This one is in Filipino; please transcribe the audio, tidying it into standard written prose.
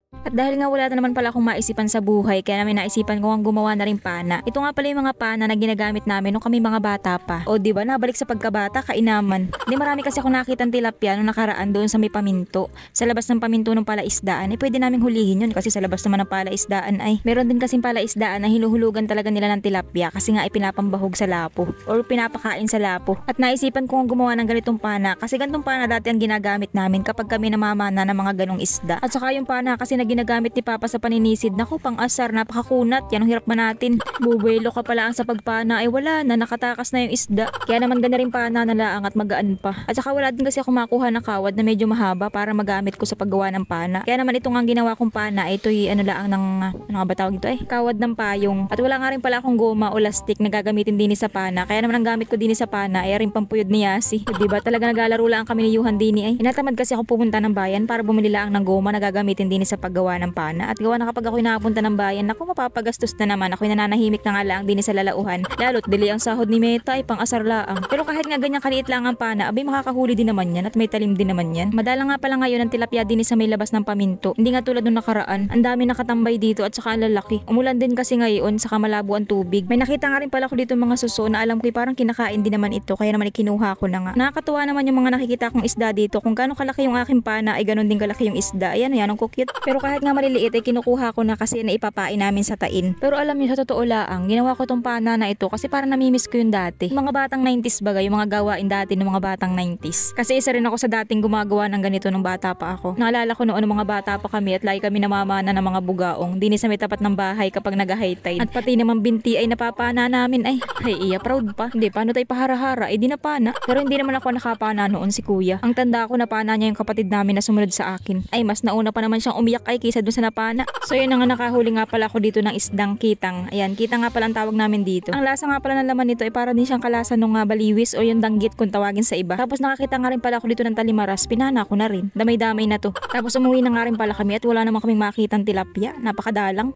At dahil nga wala na naman pala akong maisipan sa buhay, kaya namin naisipan ko ang gumawa na rin pana. Ito nga pala yung mga pana na ginagamit namin nung kami mga bata pa. O di ba nabalik sa pagkabata, kainaman. Di marami kasi ako nakitang tilapia nung nakaraan doon sa may paminto. Sa labas ng paminto ng palaisdaan, pwede naming hulihin yun kasi sa labas naman ng palaisdaan ay meron din kasing palaisdaan na hinuhulugan talaga nila ng tilapia kasi nga pinapambahog sa lapo or pinapakain sa lapo. At naisipan ko ang gumawa ng ganitong pana kasi ganitong pana dati ang ginagamit namin kapag kami namamana ng mga ganong isda. At saka yung pana kasi na ginagamit ni Papa sa paninisid, naku pang asar, napakakunat, yan ang hirap man natin. Bubuelo ka pala ang sa pagpana ay wala na, nakatakas na yung isda. Kaya naman gana rin pana na laang at magaan pa. At saka wala din kasi ako makuha ng kawad na medyo mahaba para magamit ko sa paggawa ng pana. Kaya naman itong ang ginawa kong pana, ito'y ano laang ng, ano nga ba tawag ito kawad ng payong. At wala nga rin pala akong goma o lastik na gagamitin din sa pana. Kaya naman ang gamit ko din sa pana ay rin pampuyod ni Yasi. Diba talaga naglalaro lang kami ni Yuhan din ay. Inatamad kasi ako pumunta ng bayan para bumili lang ng goma na gagamitin din sa paggawa ng pana. At gawa na kapag ako'y nakapunta ng bayan, naku mapapagastos na naman. Ako'y nananahimik na nga lang din sa lalauhan. Lalo't dili ang sahod ni Meta ay pang asar laang. Pero kahit nga ganyan kaliit lang ang pana, abay makakahuli din naman yan at may talim din naman yan. Madala nga pala ngayon ang tilapia din sa may labas ng paminto. Hindi nga tulad nung nakaraan. Ang dami nakatambay dito at saka lalaki. Umulan din kasi ngayon, saka malabo ang tubig. May nakita nga rin pala ko dito mga suso na alam ko'y parang kinakain din naman ito, kaya naman ikinuha ko na nga. Nakakatuwa naman yung mga nakikita kong isda dito. Kung gaano kalaki yung aking pana ay ganon din kalaki yung isda. Ayan, yan ang cute. Pero kahit nga maliliit ay kinukuha ko na kasi naipapain namin sa tain. Pero alam niyo sa totoo laang, ginawa ko tong pana na ito kasi para namimiss ko yung dati. Yung mga batang 90s bagay, yung mga gawain dati ng mga batang 90s. Kasi isa rin ako sa dating gumagawa ng ganito nung bata pa ako. Naalala ko noon mga bata pa kami at lagi kami namamana ng mga bugaong din sa may tapat ng bahay kapag nag-high tide. At pati naman binti ay napapana namin ay iya proud pa. Hindi paano tayo pahara-hara di napana. Pero hindi naman ako nakapana noon si kuya. Ang tanda ko napana niya yung kapatid namin na sumunod sa akin. Ay mas nauna pa naman siyang umiyak ay kaysa dun sa napana. So yun na nga, nakahuli nga pala ako dito ng isdang kitang. Ayan, kitang nga pala ang tawag namin dito. Ang lasa nga pala ng laman nito ay para din siyang kalasa nung baliwis o yung danggit kung tawagin sa iba. Tapos nakakita nga rin pala ako dito ng talimaras, pinana ko na rin. Damay-damay na to. Tapos umuwi na nga rin pala kami at wala naman kaming makitang tilapia. Napakadalang.